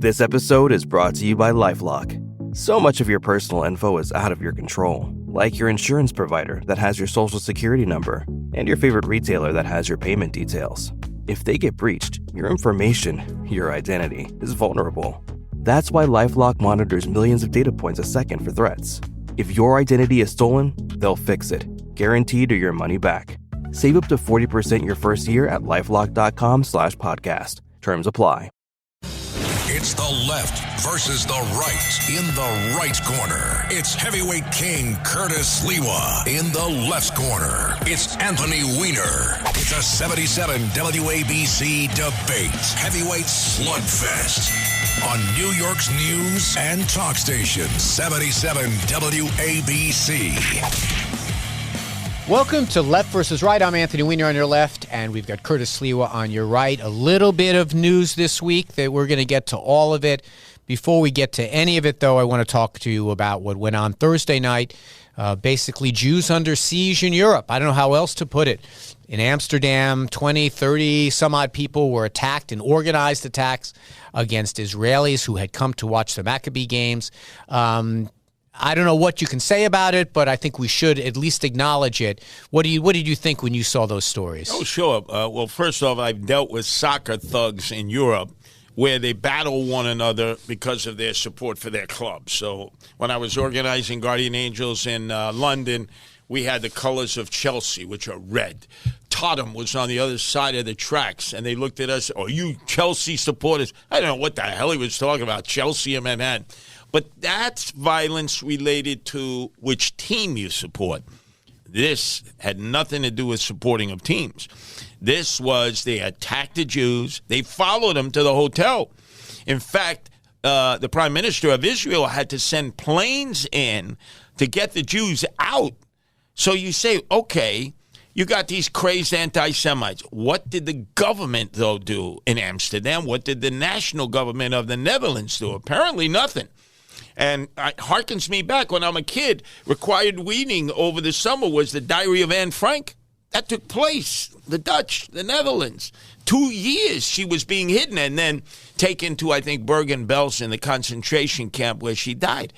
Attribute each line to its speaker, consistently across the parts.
Speaker 1: This episode is brought to you by LifeLock. So much of your personal info is out of your control, like your insurance provider that has your social security number and your favorite retailer that has your payment details. If they get breached, your information, your identity, is vulnerable. That's why LifeLock monitors millions of data points a second for threats. If your identity is stolen, they'll fix it, guaranteed or your money back. Save up to 40% your first year at LifeLock.com/podcast. Terms apply.
Speaker 2: It's the left versus the right. In the right corner, it's heavyweight king Curtis Sliwa. In the left corner, it's Anthony Weiner. It's a 77 WABC debate. Heavyweight slugfest. On New York's news and talk station, 77 WABC.
Speaker 3: Welcome to Left versus Right. I'm Anthony Weiner on your left, and we've got Curtis Sliwa on your right. A little bit of news this week that we're going to get to all of it. Before we get to any of it, though, I want to talk to you about what went on Thursday night. Basically, Jews under siege in Europe. I don't know how else to put it. In Amsterdam, 20, 30 some odd people were attacked in organized attacks against Israelis who had come to watch the Maccabi games. I don't know what you can say about it, but I think we should at least acknowledge it. What did you think when you saw those stories?
Speaker 4: Oh, sure. Well, first off, I've dealt with soccer thugs in Europe where they battle one another because of their support for their club. So when I was organizing Guardian Angels in London, we had the colors of Chelsea, which are red. Tottenham was on the other side of the tracks, and they looked at us, "Oh, you Chelsea supporters." I don't know what the hell he was talking about, Chelsea and Manhattan. But that's violence related to which team you support. This had nothing to do with supporting of teams. This was they attacked the Jews. They followed them to the hotel. In fact, the prime minister of Israel had to send planes in to get the Jews out. So you say, okay, you got these crazed anti-Semites. What did the government, though, do in Amsterdam? What did the national government of the Netherlands do? Apparently nothing. And it harkens me back when I'm a kid. Required weaning over the summer was the Diary of Anne Frank. That took place. The Dutch, the Netherlands. 2 years she was being hidden and then taken to, I think, Bergen-Belsen, the concentration camp where she died.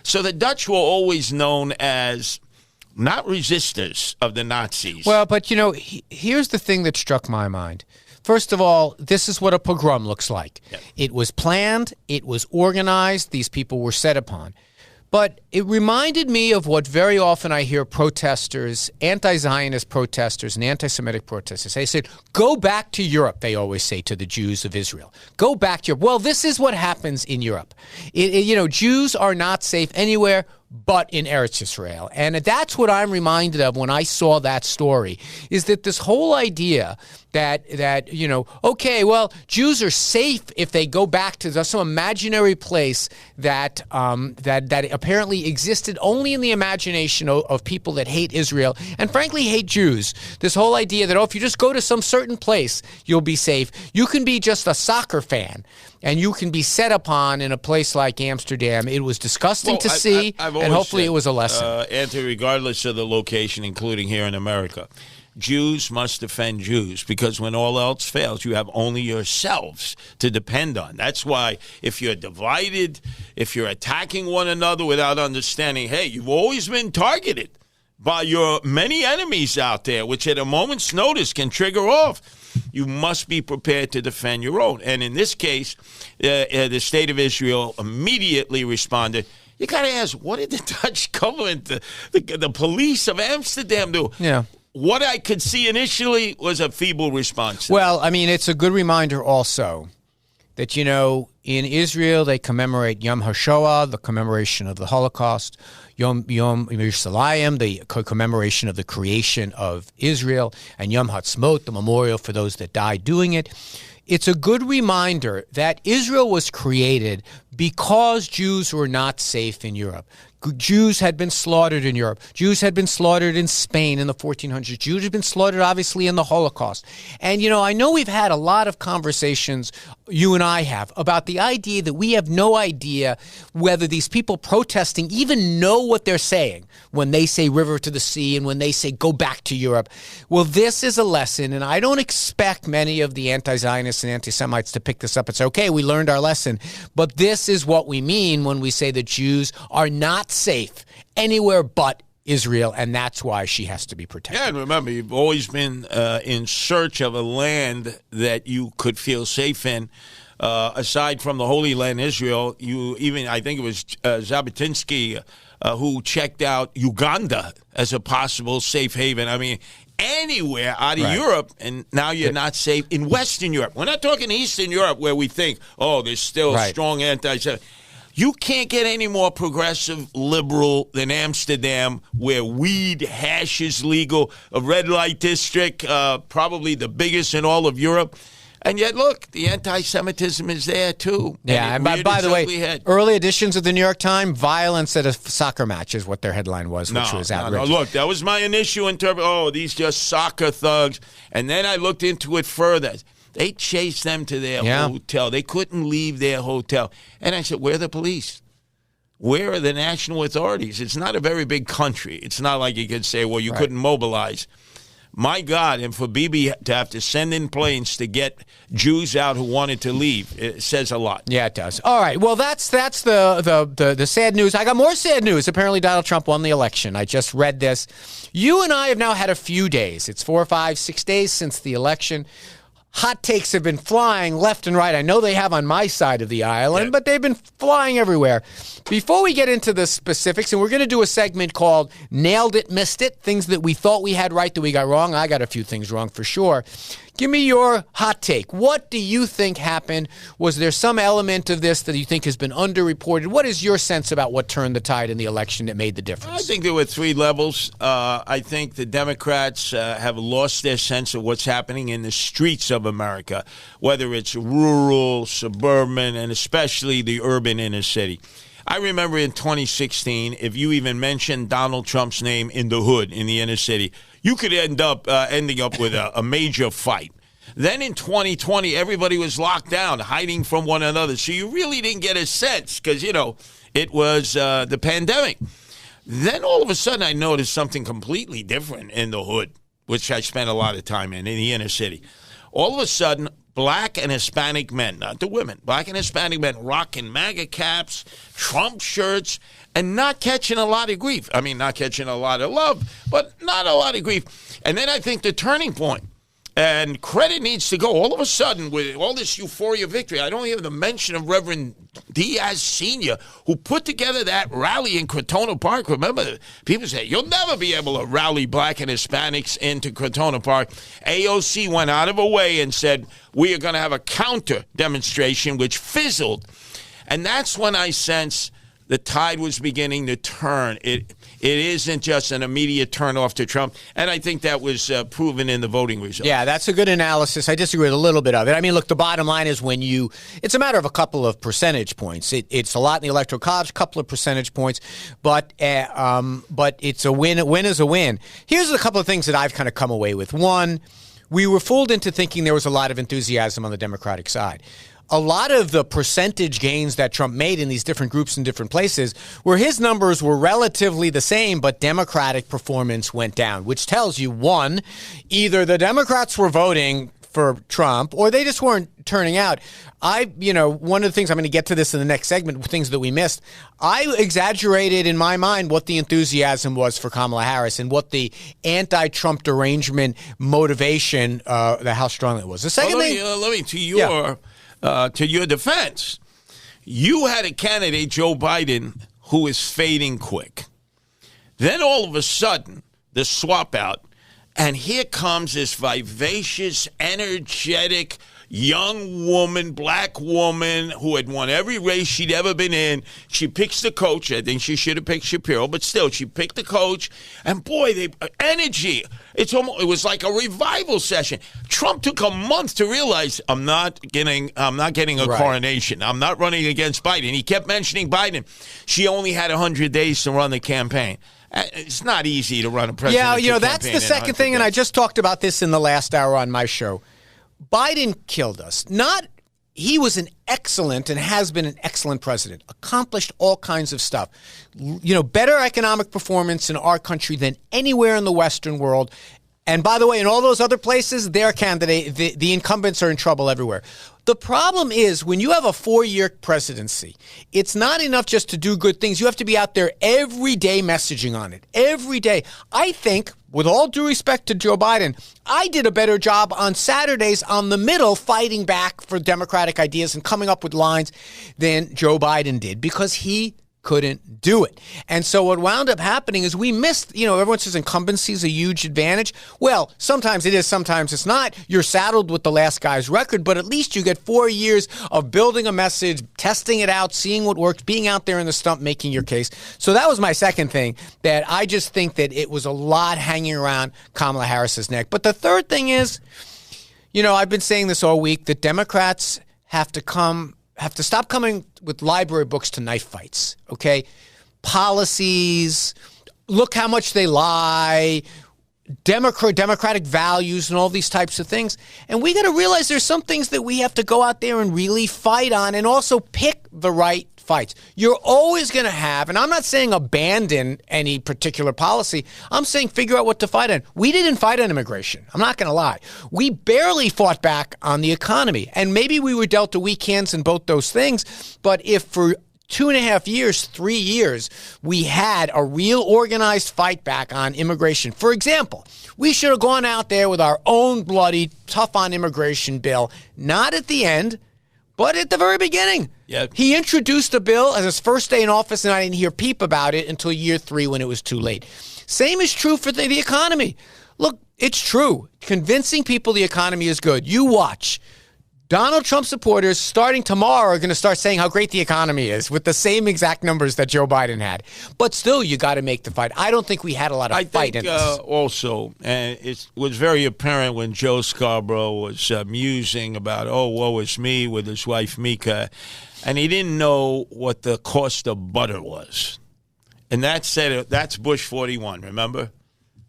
Speaker 4: So the Dutch were always known as not resistors of the Nazis.
Speaker 3: Well, but, here's the thing that struck my mind. First of all, this is what a pogrom looks like. Yeah. It was planned. It was organized. These people were set upon. But it reminded me of what very often I hear protesters, anti-Zionist protesters and anti-Semitic protesters. They said, go back to Europe, they always say to the Jews of Israel. Go back to Europe. Well, this is what happens in Europe. Jews are not safe anywhere but in Eretz Israel. And that's what I'm reminded of when I saw that story, is that this whole idea that okay, well, Jews are safe if they go back to some imaginary place that apparently existed only in the imagination of people that hate Israel and frankly hate Jews. This whole idea that, if you just go to some certain place, you'll be safe. You can be just a soccer fan and you can be set upon in a place like Amsterdam. It was disgusting to see, and hopefully it was a lesson.
Speaker 4: Anthony, regardless of the location, including here in America, Jews must defend Jews because when all else fails, you have only yourselves to depend on. That's why if you're divided, if you're attacking one another without understanding, hey, you've always been targeted by your many enemies out there, which at a moment's notice can trigger off. You must be prepared to defend your own. And in this case, the state of Israel immediately responded. You got to ask, what did the Dutch government, the police of Amsterdam do?
Speaker 3: Yeah.
Speaker 4: What I could see initially was a feeble response.
Speaker 3: Well, I mean, it's a good reminder also that, in Israel, they commemorate Yom HaShoah, the commemoration of the Holocaust, Yom Yerushalayim, the commemoration of the creation of Israel, and Yom Ha'atzmaut, the memorial for those that died doing it. It's a good reminder that Israel was created because Jews were not safe in Europe. Jews had been slaughtered in Europe. Jews had been slaughtered in Spain in the 1400s. Jews had been slaughtered, obviously, in the Holocaust. And, I know we've had a lot of conversations, you and I have about the idea that we have no idea whether these people protesting even know what they're saying when they say river to the sea and when they say go back to Europe. Well, this is a lesson, and I don't expect many of the anti-Zionists and anti-Semites to pick this up and say, okay, we learned our lesson. But this is what we mean when we say that Jews are not safe anywhere but Israel, and that's why she has to be protected.
Speaker 4: Yeah, and remember, you've always been in search of a land that you could feel safe in. Aside from the Holy Land, Israel, I think it was Jabotinsky who checked out Uganda as a possible safe haven. I mean, anywhere out of Europe, and now you're not safe in Western Europe. We're not talking Eastern Europe where we think, oh, there's still strong anti-Semitism. You can't get any more progressive liberal than Amsterdam, where weed, hash is legal, a red light district, probably the biggest in all of Europe. And yet, look, the anti-Semitism is there, too.
Speaker 3: Yeah, and by the way, early editions of the New York Times, violence at a soccer match is what their headline was, which was outrageous.
Speaker 4: No, look, that was my initial interpretation. Oh, these just soccer thugs. And then I looked into it further. They chased them to their hotel. They couldn't leave their hotel. And I said, where are the police? Where are the national authorities? It's not a very big country. It's not like you could say, well, you couldn't mobilize. My God, and for Bibi to have to send in planes to get Jews out who wanted to leave, it says a lot.
Speaker 3: Yeah, it does. All right, well, that's the sad news. I got more sad news. Apparently, Donald Trump won the election. I just read this. You and I have now had a few days. It's 4 or 5, 6 days since the election. Hot takes have been flying left and right. I know they have on my side of the island, but they've been flying everywhere. Before we get into the specifics, and we're going to do a segment called Nailed It, Missed It, things that we thought we had right that we got wrong. I got a few things wrong for sure. Give me your hot take. What do you think happened? Was there some element of this that you think has been underreported? What is your sense about what turned the tide in the election that made the difference?
Speaker 4: I think there were 3 levels. I think the Democrats have lost their sense of what's happening in the streets of America, whether it's rural, suburban, and especially the urban inner city. I remember in 2016, if you even mentioned Donald Trump's name in the hood, in the inner city, you could end up ending up with a major fight. Then in 2020, everybody was locked down, hiding from one another. So you really didn't get a sense because, it was the pandemic. Then all of a sudden, I noticed something completely different in the hood, which I spent a lot of time in the inner city. All of a sudden, Black and Hispanic men, not the women, Black and Hispanic men rocking MAGA caps, Trump shirts, and not catching a lot of grief. I mean, not catching a lot of love, but not a lot of grief. And then I think the turning point, and credit needs to go. All of a sudden, with all this euphoria victory, I don't hear the mention of Reverend Diaz Sr., who put together that rally in Crotona Park. Remember, people say, you'll never be able to rally Black and Hispanics into Crotona Park. AOC went out of her way and said, we are going to have a counter demonstration, which fizzled. And that's when I sense the tide was beginning to turn. It isn't just an immediate turnoff to Trump, and I think that was proven in the voting results.
Speaker 3: Yeah, that's a good analysis. I disagree with a little bit of it. I mean, look, the bottom line is it's a matter of a couple of percentage points. It's a lot in the Electoral College, a couple of percentage points, but it's a win. A win is a win. Here's a couple of things that I've kind of come away with. One, we were fooled into thinking there was a lot of enthusiasm on the Democratic side. A lot of the percentage gains that Trump made in these different groups in different places, where his numbers were relatively the same, but Democratic performance went down, which tells you, one, either the Democrats were voting for Trump or they just weren't turning out. One of the things, I'm going to get to this in the next segment, things that we missed, I exaggerated in my mind what the enthusiasm was for Kamala Harris and what the anti-Trump derangement motivation, how strong it was. The second thing...
Speaker 4: to your defense, you had a candidate, Joe Biden, who is fading quick. Then all of a sudden, the swap out, and here comes this vivacious, energetic, young woman, black woman who had won every race she'd ever been in. She picks the coach. I think she should have picked Shapiro, but still, she picked the coach. And boy, energy. It was like a revival session. Trump took a month to realize I'm not getting a coronation. I'm not running against Biden. He kept mentioning Biden. She only had 100 days to run the campaign. It's not easy to run a presidential campaign.
Speaker 3: Yeah, that's the second thing, and I just talked about this in the last hour on my show. Biden killed us. Not he was an excellent and has been an excellent president, accomplished all kinds of stuff. Better economic performance in our country than anywhere in the Western world. And by the way, in all those other places, their candidate, the incumbents are in trouble everywhere. The problem is when you have a 4-year presidency, it's not enough just to do good things. You have to be out there every day messaging on it. Every day. I think, with all due respect to Joe Biden, I did a better job on Saturdays on the middle fighting back for Democratic ideas and coming up with lines than Joe Biden did because he couldn't do it. And so what wound up happening is we missed, everyone says incumbency is a huge advantage. Well, sometimes it is, sometimes it's not. You're saddled with the last guy's record, but at least you get 4 years of building a message, testing it out, seeing what works, being out there in the stump, making your case. So that was my second thing, that I just think that it was a lot hanging around Kamala Harris's neck. But the third thing is, I've been saying this all week, that Democrats have to stop coming with library books to knife fights, okay? Policies, look how much they lie, democratic values and all these types of things. And we got to realize there's some things that we have to go out there and really fight on and also pick the right fights. You're always going to have, and I'm not saying abandon any particular policy. I'm saying figure out what to fight on. We didn't fight on immigration. I'm not going to lie. We barely fought back on the economy. And maybe we were dealt a weak hands in both those things. But if for 2.5 years, 3 years, we had a real organized fight back on immigration. For example, we should have gone out there with our own bloody, tough on immigration bill, not at the end, but at the very beginning.
Speaker 4: Yep.
Speaker 3: He introduced a bill as his first day in office, and I didn't hear peep about it until year 3 when it was too late. Same is true for the economy. Look, it's true. Convincing people the economy is good. You watch. Donald Trump supporters starting tomorrow are going to start saying how great the economy is with the same exact numbers that Joe Biden had. But still, you got to make the fight. I don't think we had a lot of fight in this.
Speaker 4: Also, and it was very apparent when Joe Scarborough was musing about, woe is me, with his wife Mika, and he didn't know what the cost of butter was. And that's Bush 41, remember?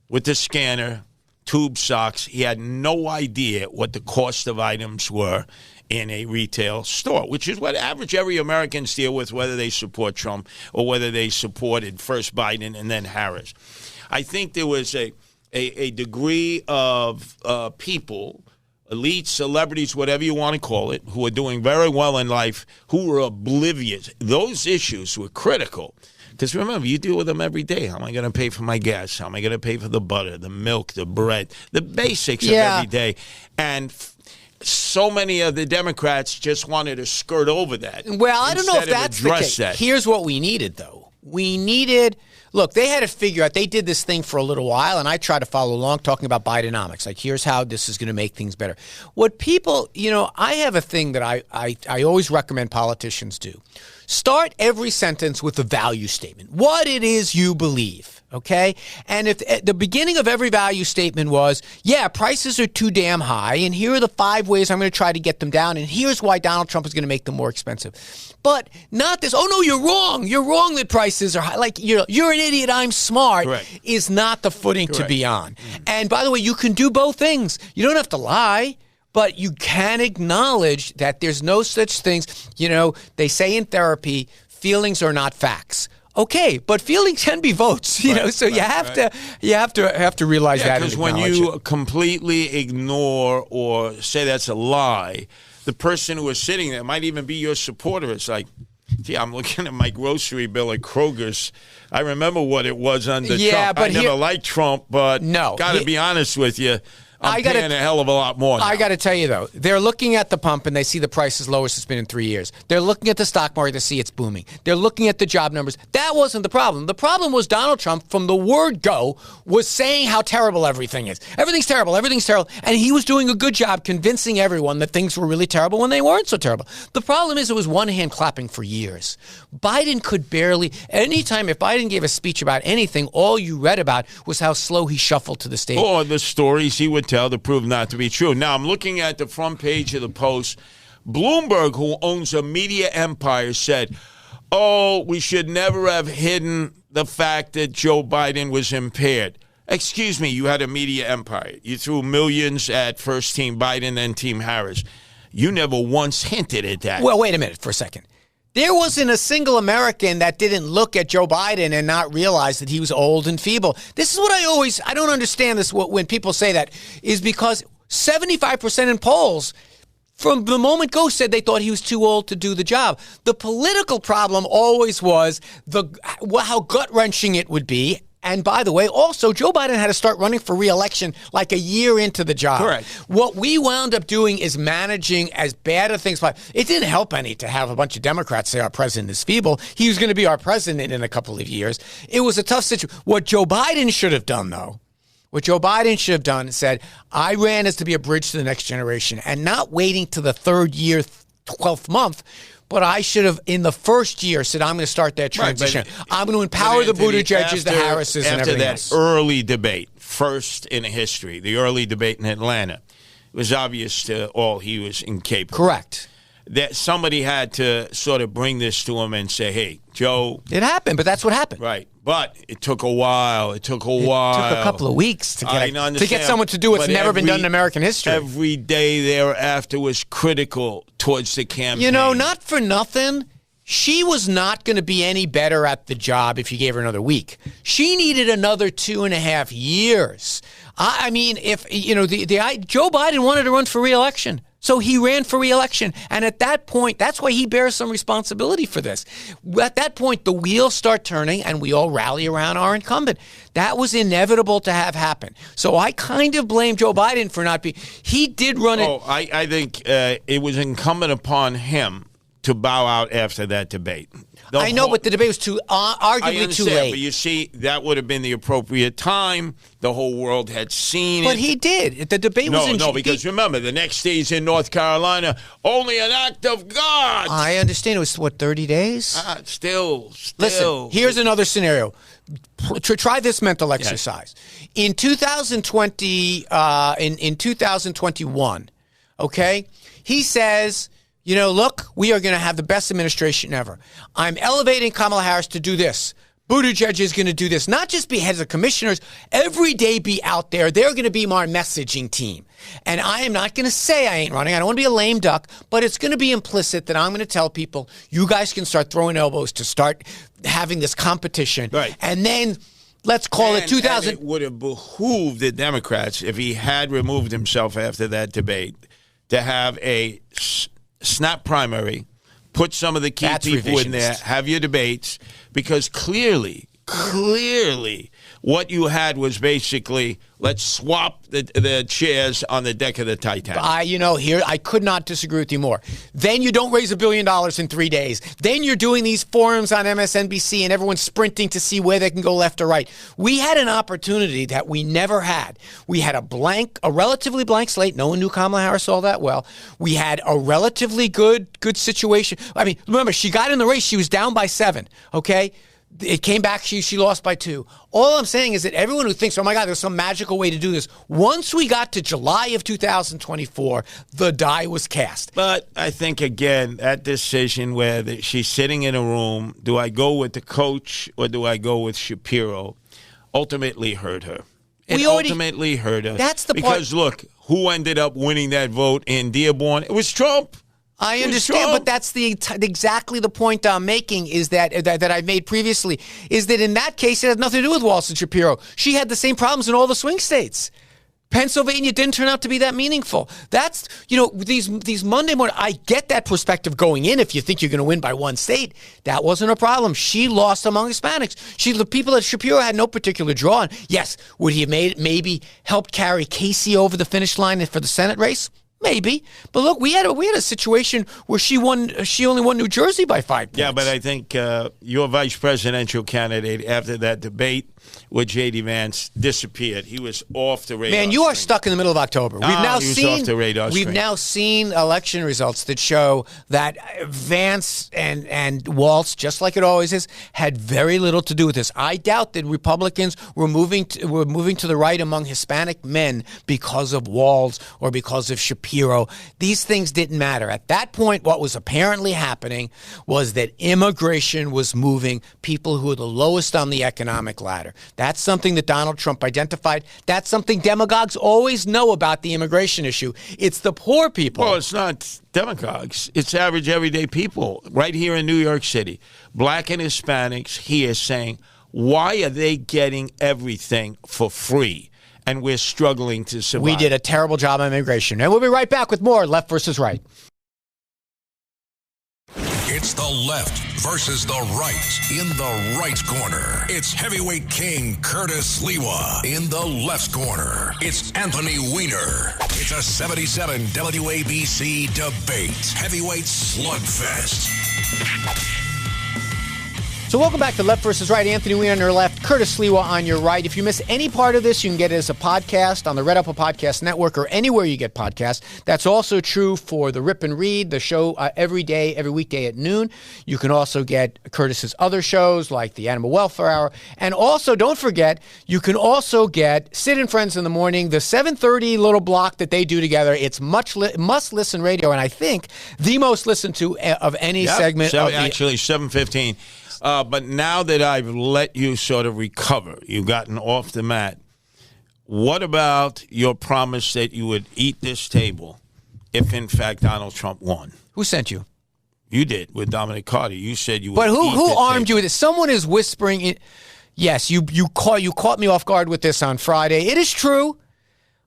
Speaker 4: With the scanner, tube socks. He had no idea what the cost of items were in a retail store, which is what every Americans deal with, whether they support Trump or whether they supported first Biden and then Harris. I think there was a degree of people, elites, celebrities, whatever you want to call it, who are doing very well in life, who were oblivious. Those issues were critical. Because remember, you deal with them every day. How am I going to pay for my gas? How am I going to pay for the butter, the milk, the bread, the basics of every day? And so many of the Democrats just wanted to skirt over that.
Speaker 3: Well, I don't know if that's the case. Here's what we needed, though. Look, they had to figure out, they did this thing for a little while, and I tried to follow along talking about Bidenomics. Like, here's how this is going to make things better. What people, I have a thing that I always recommend politicians do. Start every sentence with a value statement. What it is you believe, okay? And if at the beginning of every value statement was, prices are too damn high, and here are the 5 ways I'm going to try to get them down, and here's why Donald Trump is going to make them more expensive. But not this, no, you're wrong. You're wrong that prices are high. Like, you're an idiot, I'm smart.
Speaker 4: Correct.
Speaker 3: Is not the footing to be on. Mm-hmm. And by the way, you can do both things. You don't have to lie. But you can acknowledge that there's no such things. They say in therapy, feelings are not facts. Okay, but feelings can be votes. So you have to realize that.
Speaker 4: Because when you completely ignore or say that's a lie, the person who is sitting there might even be your supporter. It's like, gee, I'm looking at my grocery bill at Kroger's. I remember what it was under Trump.
Speaker 3: But
Speaker 4: I never liked Trump, but got to be honest with you. I'm paying a hell of a lot more now.
Speaker 3: I got to tell you, though, they're looking at the pump and they see the price is lowest it's been in 3 years. They're looking at the stock market to see it's booming. They're looking at the job numbers. That wasn't the problem. The problem was Donald Trump, from the word go, was saying how terrible everything is. Everything's terrible. Everything's terrible. And he was doing a good job convincing everyone that things were really terrible when they weren't so terrible. The problem is it was one hand clapping for years. Biden could barely, anytime if Biden gave a speech about anything, all you read about was how slow he shuffled to the stage.
Speaker 4: Or the stories he would tell to prove not to be true. Now, I'm looking at the front page of the Post. Bloomberg, who owns a media empire, said, we should never have hidden the fact that Joe Biden was impaired. Excuse me, you had a media empire. You threw millions at first Team Biden, then Team Harris. You never once hinted at that.
Speaker 3: Well, wait a minute for a second. There wasn't a single American that didn't look at Joe Biden and not realize that he was old and feeble. This is what I don't understand this when people say that, is because 75% in polls from the moment go said they thought he was too old to do the job. The political problem always was how gut-wrenching it would be. And by the way, also, Joe Biden had to start running for re-election like a year into the job.
Speaker 4: Correct.
Speaker 3: What we wound up doing is managing as bad a things. It didn't help any to have a bunch of Democrats say our president is feeble. He was going to be our president in a couple of years. It was a tough situation. What Joe Biden should have done, though, said, I ran as to be a bridge to the next generation, and not waiting to the third year, 12th month. But I should have, in the first year, said, I'm going to start that transition.
Speaker 4: Right,
Speaker 3: I'm going to empower the Buttigieg's, the Harrises, and everything else.
Speaker 4: After that early debate, first in history, the early debate in Atlanta, it was obvious to all he was incapable.
Speaker 3: Correct.
Speaker 4: That somebody had to sort of bring this to him and say, hey, Joe.
Speaker 3: It happened, but that's what happened.
Speaker 4: Right. But it took a while. It took a
Speaker 3: couple of weeks to get someone to do what's never been done in American history.
Speaker 4: Every day thereafter was critical towards the campaign.
Speaker 3: You know, not for nothing, she was not going to be any better at the job if you gave her another week. She needed another 2.5 years. I mean, if Joe Biden wanted to run for re-election. So he ran for re-election. And at that point, that's why he bears some responsibility for this. At that point, the wheels start turning and we all rally around our incumbent. That was inevitable to have happen. So I kind of blame Joe Biden for not being. He did run it.
Speaker 4: I think it was incumbent upon him to bow out after that debate.
Speaker 3: I know, but the debate was arguably too late.
Speaker 4: But you see, that would have been the appropriate time. The whole world had seen it.
Speaker 3: But he did. The debate was in...
Speaker 4: No, because remember, the next day he's in North Carolina. Only an act of God.
Speaker 3: I understand. It was, 30 days?
Speaker 4: Still.
Speaker 3: Listen, here's another scenario. Try this mental exercise. Yes. In 2020, in 2021, okay, he says... look, we are going to have the best administration ever. I'm elevating Kamala Harris to do this. Buttigieg is going to do this. Not just be heads of commissioners. Every day be out there. They're going to be my messaging team. And I am not going to say I ain't running. I don't want to be a lame duck. But it's going to be implicit that I'm going to tell people, you guys can start throwing elbows to start having this competition.
Speaker 4: Right.
Speaker 3: And then... Let's call it 2000.
Speaker 4: And it would have behooved the Democrats, if he had removed himself after that debate, to have a snap primary, put some of the key people in there, have your debates, because clearly, what you had was basically, let's swap the chairs on the deck of the Titanic.
Speaker 3: I could not disagree with you more. Then you don't raise $1 billion in 3 days. Then you're doing these forums on MSNBC and everyone's sprinting to see where they can go left or right. We had an opportunity that we never had. We had a relatively blank slate. No one knew Kamala Harris all that well. We had a relatively good situation. I mean, remember, she got in the race. She was down by 7, okay? It came back, she lost by 2. All I'm saying is that everyone who thinks, oh my God, there's some magical way to do this, once we got to July of 2024, the die was cast.
Speaker 4: But I think, again, that decision where she's sitting in a room, do I go with the coach or do I go with Shapiro, ultimately hurt her. Ultimately hurt her.
Speaker 3: That's the part.
Speaker 4: Because, look, who ended up winning that vote in Dearborn? It was Trump.
Speaker 3: I understand, but that's exactly the point I'm making is that I've made previously, is that in that case, it has nothing to do with Walsh and Shapiro. She had the same problems in all the swing states. Pennsylvania didn't turn out to be that meaningful. That's, these Monday morning, I get that perspective going in if you think you're going to win by one state. That wasn't a problem. She lost among Hispanics. The people that Shapiro had no particular draw on. Yes, would he have maybe helped carry Casey over the finish line for the Senate race? Maybe, but look, we had a situation where she only won New Jersey by 5 points.
Speaker 4: Yeah, but I think your vice presidential candidate after that debate with J.D. Vance disappeared. He was off the radar.
Speaker 3: Man, you are stuck in the middle of October.
Speaker 4: He was off the radar screen.
Speaker 3: We've now seen election results that show that Vance and Walz, just like it always is, had very little to do with this. I doubt that Republicans were moving to the right among Hispanic men because of Walz or because of Shapiro. These things didn't matter. At that point, what was apparently happening was that immigration was moving people who were the lowest on the economic ladder. here. That's something that Donald Trump identified. That's something demagogues always know about the immigration issue. It's the poor people.
Speaker 4: Well, it's not demagogues. It's average, everyday people right here in New York City. Black and Hispanics here saying, why are they getting everything for free? And we're struggling to survive.
Speaker 3: We did a terrible job on immigration. And we'll be right back with more Left versus Right.
Speaker 2: It's the left versus the right. In the right corner, it's heavyweight king Curtis Sliwa. In the left corner, it's Anthony Weiner. It's a 77 WABC debate. Heavyweight slugfest.
Speaker 3: So welcome back to Left versus Right. Anthony Weiner on your left, Curtis Sliwa on your right. If you miss any part of this, you can get it as a podcast on the Red Apple Podcast Network or anywhere you get podcasts. That's also true for the Rip and Read, the show every weekday at noon. You can also get Curtis's other shows like the Animal Welfare Hour. And also, don't forget, you can also get Sid and Friends in the Morning, the 7:30 little block that they do together. It's must-listen radio, and I think the most listened to of any segment.
Speaker 4: Actually, 7:15. But now that I've let you sort of recover, you've gotten off the mat, what about your promise that you would eat this table if, in fact, Donald Trump won?
Speaker 3: Who sent you?
Speaker 4: You did with Dominic Carter. You said you would
Speaker 3: But who armed
Speaker 4: table.
Speaker 3: you with this? Someone is whispering it. Yes, you caught me off guard with this on Friday. It is true.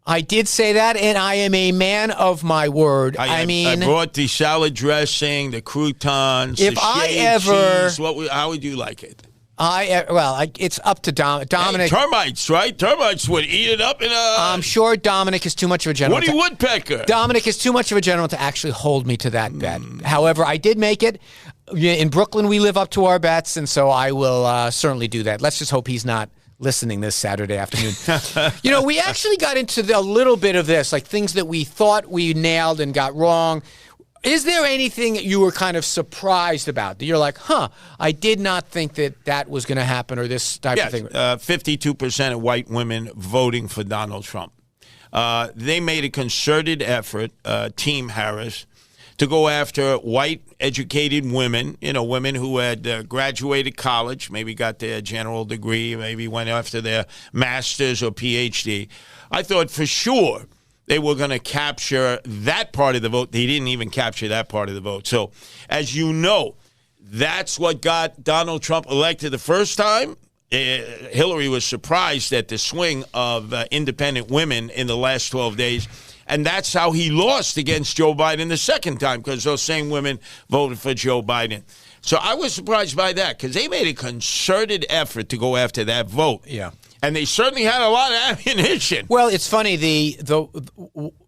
Speaker 3: I did say that, and I am a man of my word. I
Speaker 4: brought the salad dressing, the croutons,
Speaker 3: if
Speaker 4: the
Speaker 3: I
Speaker 4: shaved
Speaker 3: ever,
Speaker 4: cheese. How would you like it?
Speaker 3: It's up to Dominic.
Speaker 4: Hey, termites, right? Termites would eat it up in a...
Speaker 3: I'm sure Dominic is too much of a general.
Speaker 4: Woody Woodpecker.
Speaker 3: Dominic is too much of a general to actually hold me to that bet. However, I did make it. In Brooklyn, we live up to our bets, and so I will certainly do that. Let's just hope he's not listening this Saturday afternoon. We actually got into a little bit of this, like things that we thought we nailed and got wrong. Is there anything that you were kind of surprised about that you're like, I did not think that was going to happen, or this type of thing?
Speaker 4: 52% of white women voting for Donald Trump. They made a concerted effort, Team Harris, to go after white educated women, women who had graduated college, maybe got their general degree, maybe went after their master's or PhD. I thought for sure they were going to capture that part of the vote. They didn't even capture that part of the vote. So, as you know, that's what got Donald Trump elected the first time. Hillary was surprised at the swing of independent women in the last 12 days. And that's how he lost against Joe Biden the second time, because those same women voted for Joe Biden. So I was surprised by that, because they made a concerted effort to go after that vote.
Speaker 3: Yeah.
Speaker 4: And they certainly had a lot of ammunition.
Speaker 3: Well, it's funny. The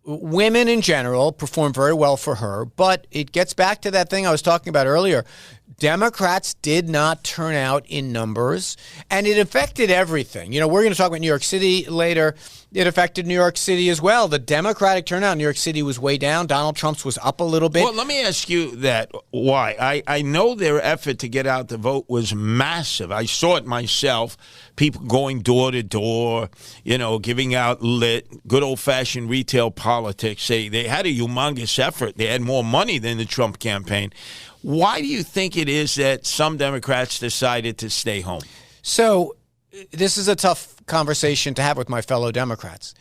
Speaker 3: women in general performed very well for her, but it gets back to that thing I was talking about earlier. Democrats did not turn out in numbers, and it affected everything. We're going to talk about New York City later. It affected New York City as well. The Democratic turnout in New York City was way down. Donald Trump's was up a little bit.
Speaker 4: Well, let me ask you that. Why? I know their effort to get out the vote was massive. I saw it myself. People going door to door, giving out good old-fashioned retail politics. They had a humongous effort. They had more money than the Trump campaign. Why do you think it is that some Democrats decided to stay home?
Speaker 3: So this is a tough conversation to have with my fellow Democrats.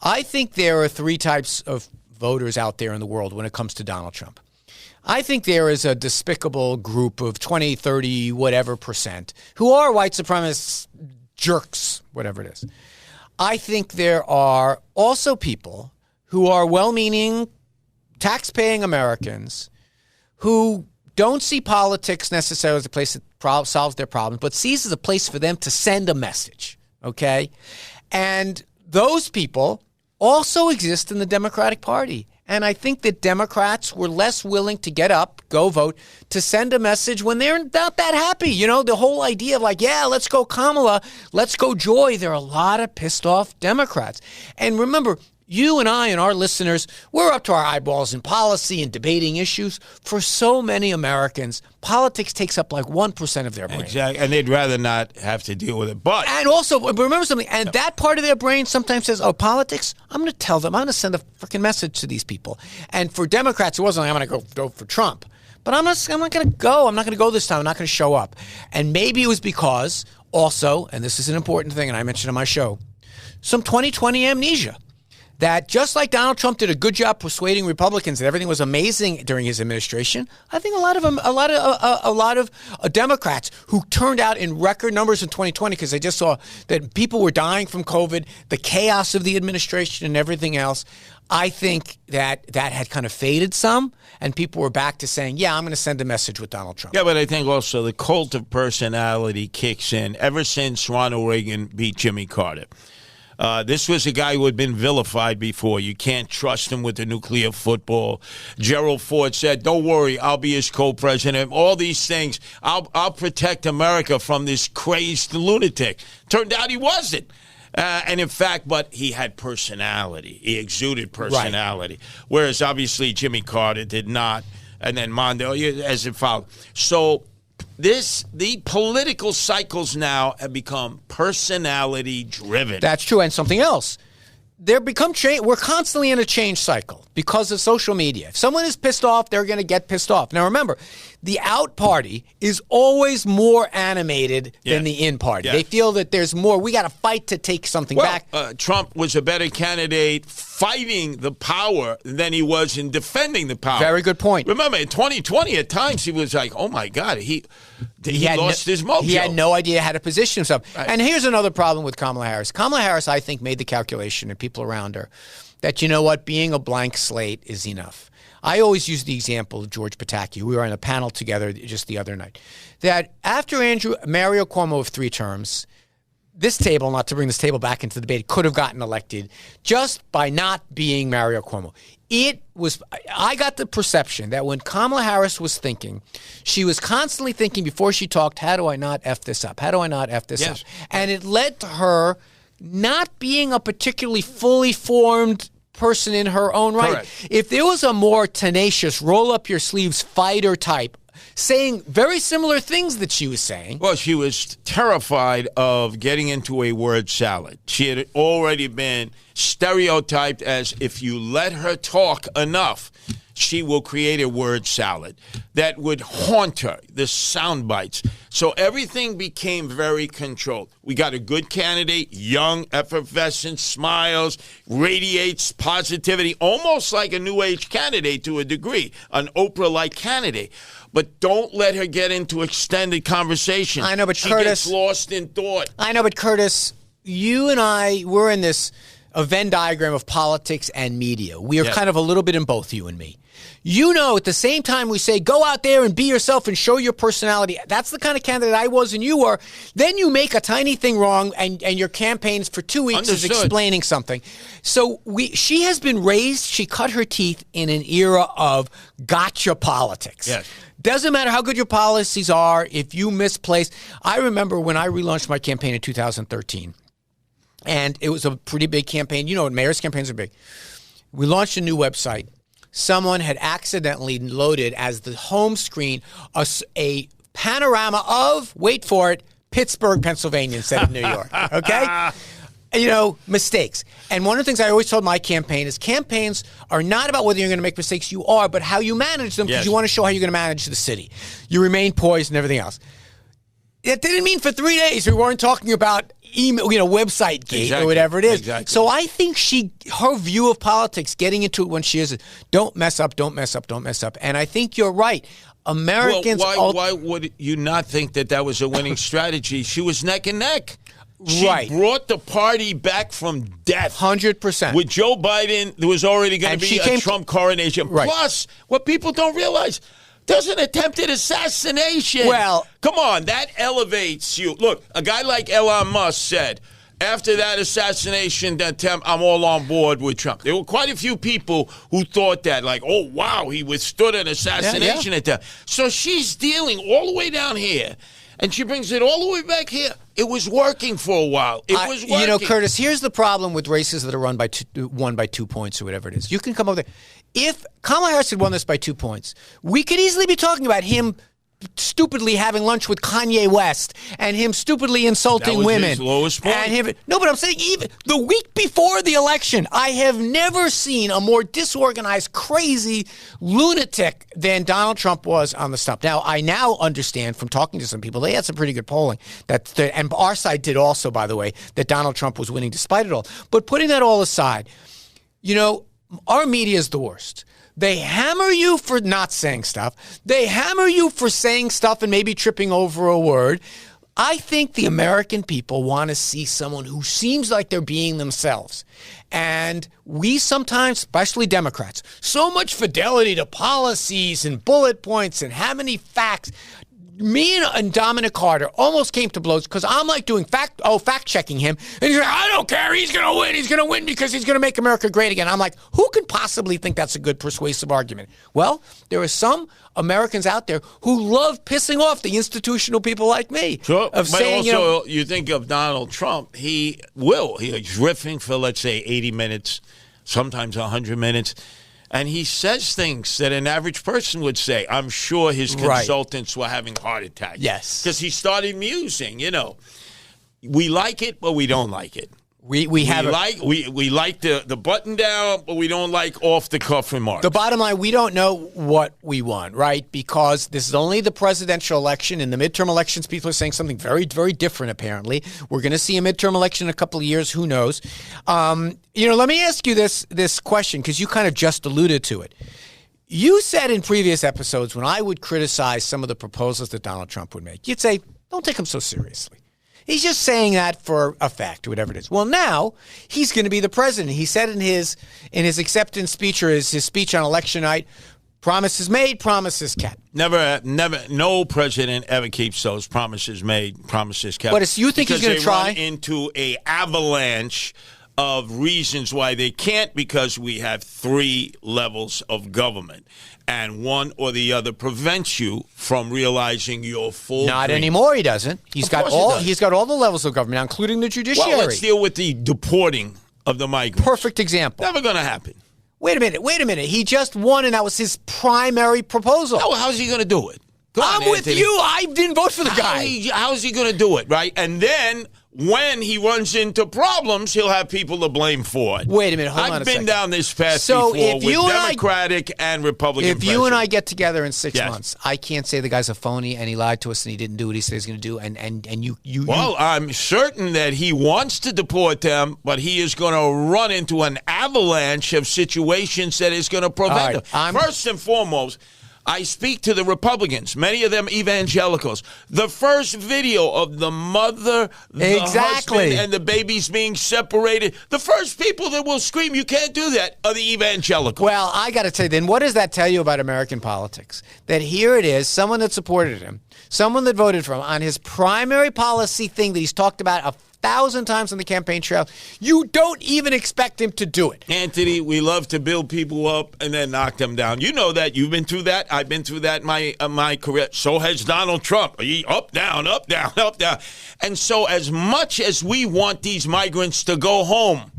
Speaker 3: I think there are three types of voters out there in the world when it comes to Donald Trump. I think there is a despicable group of 20, 30, whatever percent who are white supremacist jerks, whatever it is. I think there are also people who are well-meaning, tax-paying Americans who don't see politics necessarily as a place that solves their problems, but sees as a place for them to send a message, okay? And those people also exist in the Democratic Party. And I think that Democrats were less willing to get up, go vote, to send a message when they're not that happy. The whole idea of let's go Kamala, let's go Joy. There are a lot of pissed off Democrats. And remember, you and I and our listeners, we're up to our eyeballs in policy and debating issues. For so many Americans, politics takes up 1% of their brain.
Speaker 4: Exactly, and they'd rather not have to deal with it. And
Speaker 3: also, remember something, and that part of their brain sometimes says, politics, I'm going to tell them, I'm going to send a freaking message to these people. And for Democrats, it wasn't I'm going to go for Trump. But I'm not going to go. I'm not going to go this time. I'm not going to show up. And maybe it was because Also, and this is an important thing, and I mentioned on my show, some 2020 amnesia. That just like Donald Trump did a good job persuading Republicans that everything was amazing during his administration, I think a lot of Democrats who turned out in record numbers in 2020 because they just saw that people were dying from COVID, the chaos of the administration and everything else. I think that had kind of faded some, and people were back to saying, yeah, I'm going to send a message with Donald Trump.
Speaker 4: Yeah, but I think also the cult of personality kicks in ever since Ronald Reagan beat Jimmy Carter. This was a guy who had been vilified before. You can't trust him with the nuclear football. Gerald Ford said, don't worry, I'll be his co-president. All these things, I'll protect America from this crazed lunatic. Turned out he wasn't. And in fact, but he had personality. He exuded personality. Right. Whereas obviously Jimmy Carter did not. And then Mondale, as it followed. So the political cycles now have become personality driven.
Speaker 3: That's true. And something else. We're constantly in a change cycle because of social media. If someone is pissed off, they're going to get pissed off. Now, remember, the out party is always more animated than the in party. Yeah. They feel that there's more. We got to fight to take something back.
Speaker 4: Trump was a better candidate fighting the power than he was in defending the power.
Speaker 3: Very good point.
Speaker 4: Remember, in 2020, at times, he was like, oh, my God, he lost his mojo.
Speaker 3: He had no idea how to position himself. Right. And here's another problem with Kamala Harris. Kamala Harris, I think, made the calculation, and people around her, that, you know what, being a blank slate is enough. I always use the example of George Pataki. We were on a panel together just the other night. That after Mario Cuomo of 3 terms, this table, not to bring this table back into the debate, could have gotten elected just by not being Mario Cuomo. I got the perception that when Kamala Harris was thinking, she was constantly thinking before she talked, how do I not F this up? How do I not F this up? And it led to her not being a particularly fully formed person in her own right. Correct. If there was a more tenacious, roll-up-your-sleeves fighter type saying very similar things that she was saying.
Speaker 4: Well, she was terrified of getting into a word salad. She had already been stereotyped as if you let her talk enough, she will create a word salad that would haunt her, the sound bites. So everything became very controlled. We got a good candidate, young, effervescent, smiles, radiates positivity, almost like a new age candidate to a degree, an Oprah-like candidate. But don't let her get into extended conversation.
Speaker 3: I know, but
Speaker 4: she
Speaker 3: Curtis
Speaker 4: gets lost in thought.
Speaker 3: I know, but Curtis, you and I, we're in this Venn diagram of politics and media. We are kind of a little bit in both, you and me. You know, at the same time we say, go out there and be yourself and show your personality. That's the kind of candidate I was and you were. Then you make a tiny thing wrong and your campaigns for 2 weeks is explaining something. So she has been raised, she cut her teeth in an era of gotcha politics.
Speaker 4: Yes.
Speaker 3: Doesn't matter how good your policies are, if you misplace. I remember when I relaunched my campaign in 2013, and it was a pretty big campaign. You know, mayor's campaigns are big. We launched a new website. Someone had accidentally loaded as the home screen a panorama of, wait for it, Pittsburgh, Pennsylvania instead of New York. Okay? You know, mistakes. And one of the things I always told my campaign is campaigns are not about whether you're going to make mistakes. You are, but how you manage them, because you want to show how you're going to manage the city. You remain poised and everything else. It didn't mean for 3 days we weren't talking about email, website gate or whatever it is.
Speaker 4: Exactly.
Speaker 3: So I think her view of politics, getting into it when she is, don't mess up, don't mess up, don't mess up. And I think you're right. Americans.
Speaker 4: Well, why would you not think that was a winning strategy? She was neck and neck. She brought the party back from death.
Speaker 3: 100%.
Speaker 4: With Joe Biden, there was already going to be a Trump coronation. Right. Plus, what people don't realize, there's an attempted assassination.
Speaker 3: Well,
Speaker 4: come on, that elevates you. Look, a guy like Elon Musk said, after that assassination attempt, I'm all on board with Trump. There were quite a few people who thought that, like, oh, wow, he withstood an assassination attempt. So she's dealing all the way down here, and she brings it all the way back here. It was working for a while. It was working.
Speaker 3: You know, Curtis, here's the problem with races that are won by 2 points or whatever it is. You can come over there. If Kamala Harris had won this by 2 points, we could easily be talking about him stupidly having lunch with Kanye West and him stupidly insulting
Speaker 4: That was
Speaker 3: women.
Speaker 4: his lowest point.
Speaker 3: No, but I'm saying even the week before the election, I have never seen a more disorganized, crazy lunatic than Donald Trump was on the stump. Now, I now understand from talking to some people, they had some pretty good polling, and our side did also, by the way, that Donald Trump was winning despite it all. But putting that all aside, our media is the worst. They hammer you for not saying stuff. They hammer you for saying stuff and maybe tripping over a word. I think the American people want to see someone who seems like they're being themselves. And we sometimes, especially Democrats, so much fidelity to policies and bullet points and how many facts. Me and Dominic Carter almost came to blows because I'm like doing fact checking him. And he's like, I don't care. He's going to win. He's going to win because he's going to make America great again. I'm like, who could possibly think that's a good persuasive argument? Well, there are some Americans out there who love pissing off the institutional people like me.
Speaker 4: Sure.
Speaker 3: Of saying,
Speaker 4: you think of Donald Trump, he's riffing for, let's say, 80 minutes, sometimes 100 minutes. And he says things that an average person would say. I'm sure his consultants were having heart attacks.
Speaker 3: Yes.
Speaker 4: Because he started musing, We like it, but we don't like it.
Speaker 3: We
Speaker 4: like the button down, but we don't like off the cuff remarks.
Speaker 3: The bottom line, we don't know what we want, right? Because this is only the presidential election. In the midterm elections, people are saying something very, very different, apparently. We're going to see a midterm election in a couple of years. Who knows? Let me ask you this question, because you kind of just alluded to it. You said in previous episodes when I would criticize some of the proposals that Donald Trump would make, you'd say, don't take him so seriously. He's just saying that for a fact or whatever it is. Well, now he's going to be the president. He said in his acceptance speech or his speech on election night, promises made, promises kept.
Speaker 4: Never, no president ever keeps those promises made, promises kept.
Speaker 3: But you think he's going to try?
Speaker 4: Because they run into a avalanche of reasons why they can't, because we have 3 levels of government. And one or the other prevents you from realizing your full
Speaker 3: Not
Speaker 4: dream.
Speaker 3: Anymore, he doesn't. He's got all the levels of government, including the judiciary.
Speaker 4: Well, let's deal with the deporting of the migrants.
Speaker 3: Perfect example.
Speaker 4: Never going to happen.
Speaker 3: Wait a minute. He just won, and that was his primary proposal.
Speaker 4: How's he going to do it?
Speaker 3: I'm with you. I didn't vote for the guy.
Speaker 4: How's he going to do it, right? And then when he runs into problems, he'll have people to blame for it.
Speaker 3: Wait a minute. Hold on a second.
Speaker 4: I've been down this path before with Democratic and Republican
Speaker 3: presidents. If you and I get together in 6 months, I can't say the guy's a phony and he lied to us and he didn't do what he said he's going to do. And you.
Speaker 4: Well, I'm certain that he wants to deport them, but he is going to run into an avalanche of situations that is going to prevent them. First and foremost, I speak to the Republicans, many of them evangelicals. The first video of the mother, the husband, and the babies being separated, the first people that will scream, you can't do that, are the evangelicals.
Speaker 3: Well, I got to tell you, then what does that tell you about American politics? That here it is, someone that supported him, someone that voted for him on his primary policy thing that he's talked about 1,000 times on the campaign trail, you don't even expect him to do it.
Speaker 4: Anthony, we love to build people up and then knock them down. You know that. You've been through that. I've been through that in my career. So has Donald Trump. He up, down, up, down, up, down. And so as much as we want these migrants to go home,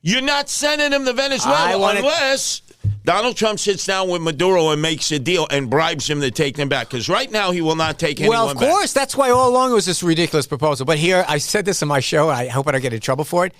Speaker 4: you're not sending them to Venezuela unless Donald Trump sits down with Maduro and makes a deal and bribes him to take them back. Because right now he will not take anyone back.
Speaker 3: Well, of course. That's why all along it was this ridiculous proposal. But here, I said this in my show. I hope I don't get in trouble for it.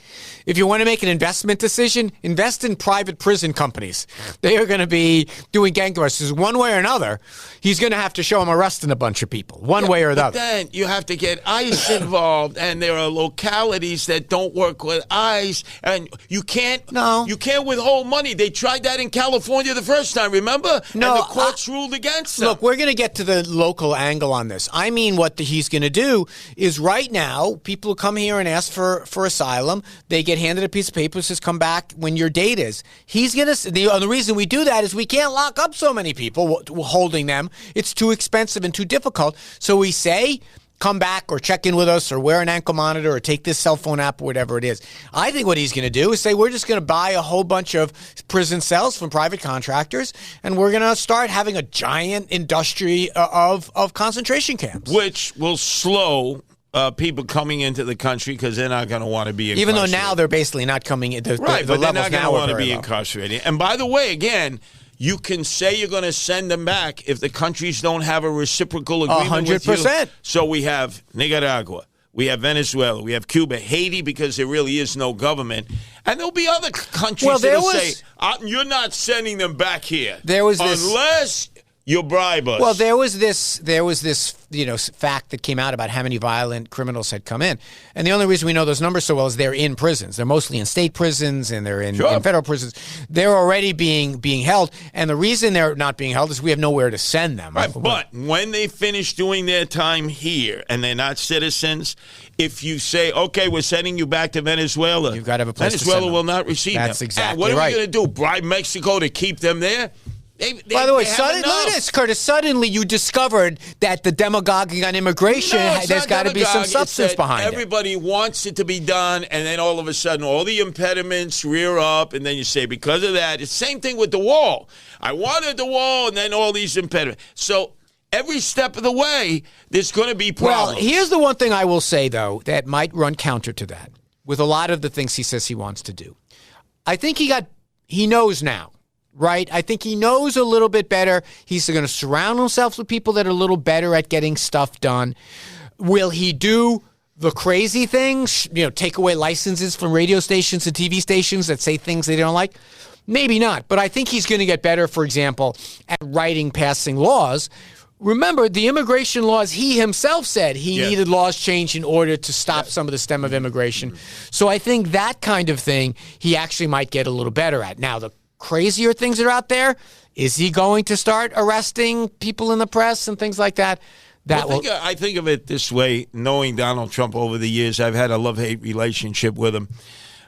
Speaker 3: If you want to make an investment decision, invest in private prison companies. They are going to be doing gangbusters one way or another. He's going to have to show him arresting a bunch of people, one way or the other.
Speaker 4: Then you have to get ICE involved, and there are localities that don't work with ICE, and you can't withhold money. They tried that in California the first time, remember?
Speaker 3: No,
Speaker 4: and the courts ruled against them.
Speaker 3: Look, we're going to get to the local angle on this. I mean, what he's going to do is right now, people come here and ask for asylum. They get handed a piece of paper that says, come back when your date is. He's going to, the reason we do that is we can't lock up so many people holding them. It's too expensive and too difficult. So we say, come back or check in with us or wear an ankle monitor or take this cell phone app or whatever it is. I think what he's going to do is say we're just going to buy a whole bunch of prison cells from private contractors and we're going to start having a giant industry of concentration camps.
Speaker 4: Which will slow people coming into the country because they're not going to want to be incarcerated.
Speaker 3: Even though now they're basically not coming in.
Speaker 4: Right, but they're not going to want to be incarcerated. And by the way, again, You can say you're going to send them back if the countries don't have a reciprocal agreement with you.
Speaker 3: 100%.
Speaker 4: So we have Nicaragua, we have Venezuela, we have Cuba, Haiti, because there really is no government. And there'll be other countries that will say, you're not sending them back here.
Speaker 3: There was
Speaker 4: unless you bribe us.
Speaker 3: Well, there was this, fact that came out about how many violent criminals had come in, and the only reason we know those numbers so well is they're in prisons. They're mostly in state prisons and they're in federal prisons. They're already being held, and the reason they're not being held is we have nowhere to send them.
Speaker 4: Right, but when they finish doing their time here and they're not citizens, if you say, okay, we're sending you back to Venezuela,
Speaker 3: you've got to have a place
Speaker 4: Venezuela
Speaker 3: to send them.
Speaker 4: will not receive them.
Speaker 3: That's exactly
Speaker 4: what are
Speaker 3: right.
Speaker 4: we going to do? Bribe Mexico to keep them there?
Speaker 3: By the way, look at this, Curtis. Suddenly you discovered that the demagoguing on immigration, there's got to be some substance behind it.
Speaker 4: Everybody wants it to be done, and then all of a sudden all the impediments rear up, and then you say, because of that, it's the same thing with the wall. I wanted the wall, and then all these impediments. So every step of the way, there's going to be problems.
Speaker 3: Well, here's the one thing I will say, though, that might run counter to that with a lot of the things he says he wants to do. I think he knows now. Right? I think he knows a little bit better. He's going to surround himself with people that are a little better at getting stuff done. Will he do the crazy things, take away licenses from radio stations and TV stations that say things they don't like? Maybe not. But I think he's going to get better, for example, at passing laws. Remember, the immigration laws, he himself said he needed laws changed in order to stop some of the stem of immigration. So I think that kind of thing he actually might get a little better at. Now, the crazier things that are out there, is he going to start arresting people in the press and things like that?
Speaker 4: I think of it this way, knowing Donald Trump over the years, I've had a love-hate relationship with him.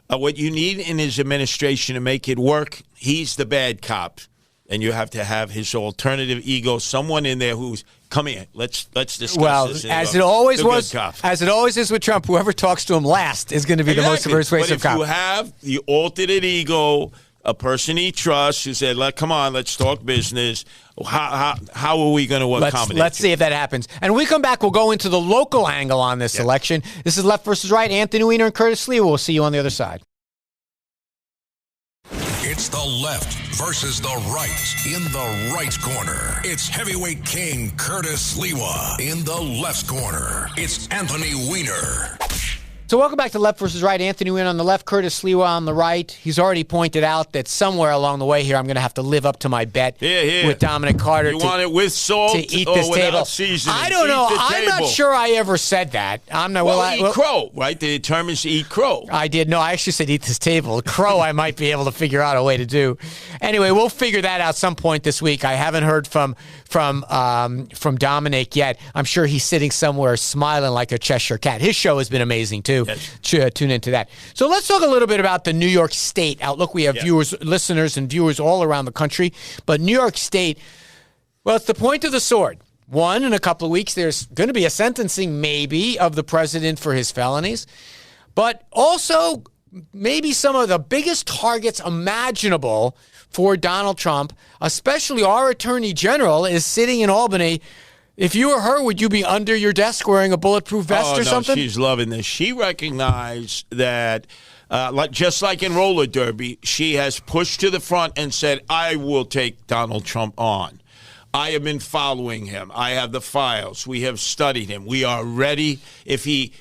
Speaker 4: What you need in his administration to make it work, he's the bad cop. And you have to have his alternative ego, someone in there who's, come here, let's discuss this.
Speaker 3: As it always is with Trump, whoever talks to him last is going to be the most persuasive cop.
Speaker 4: But if you have the alternate ego, a person he trusts who said, come on, let's talk business. How are we going to accommodate
Speaker 3: Let's see if that happens. And when we come back, we'll go into the local angle on this election. This is Left versus Right. Anthony Weiner and Curtis Sliwa. We'll see you on the other side.
Speaker 2: It's the left versus the right. In the right corner, it's heavyweight king Curtis Sliwa. In the left corner, it's Anthony Weiner.
Speaker 3: So welcome back to Left versus Right. Anthony Weiner on the left, Curtis Sliwa on the right. He's already pointed out that somewhere along the way here, I'm going to have to live up to my bet with Dominic Carter.
Speaker 4: You want it with salt
Speaker 3: to eat this table?
Speaker 4: Seasoning?
Speaker 3: I don't know. I'm not sure I ever said that. I'm not.
Speaker 4: Eat crow, right? The term is eat crow.
Speaker 3: I did. No, I actually said eat this table. Crow, I might be able to figure out a way to do. Anyway, we'll figure that out some point this week. I haven't heard from Dominic yet. I'm sure he's sitting somewhere smiling like a Cheshire cat. His show has been amazing too. Yes. Tune into that. So let's talk a little bit about the New York State outlook. We have listeners and viewers all around the country, but New York State, well, it's the point of the sword. One, in a couple of weeks, there's going to be a sentencing maybe of the president for his felonies, but also maybe some of the biggest targets imaginable for Donald Trump, especially our attorney general is sitting in Albany. If you were her, would you be under your desk wearing a bulletproof vest or something?
Speaker 4: She's loving this. She recognized that, just like in roller derby, she has pushed to the front and said, I will take Donald Trump on. I have been following him. I have the files. We have studied him. We are ready. If he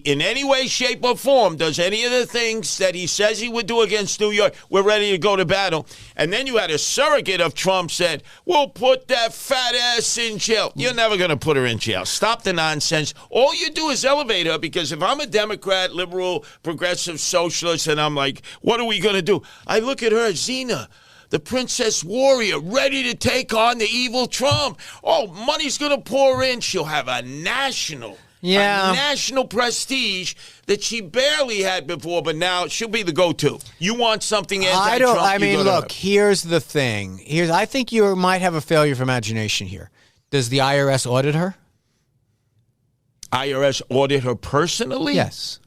Speaker 4: in any way, shape, or form does any of the things that he says he would do against New York, we're ready to go to battle. And then you had a surrogate of Trump said, we'll put that fat ass in jail. You're never going to put her in jail. Stop the nonsense. All you do is elevate her, because if I'm a Democrat, liberal, progressive, socialist, and I'm like, what are we going to do? I look at her, Xena, the princess warrior, ready to take on the evil Trump. Oh, money's going to pour in. She'll have a national prestige that she barely had before, but now she'll be the go-to. You want something anti-Trump?
Speaker 3: Look, here's the thing. I think you might have a failure of imagination here. Does the IRS audit her?
Speaker 4: IRS audit her personally?
Speaker 3: Yes.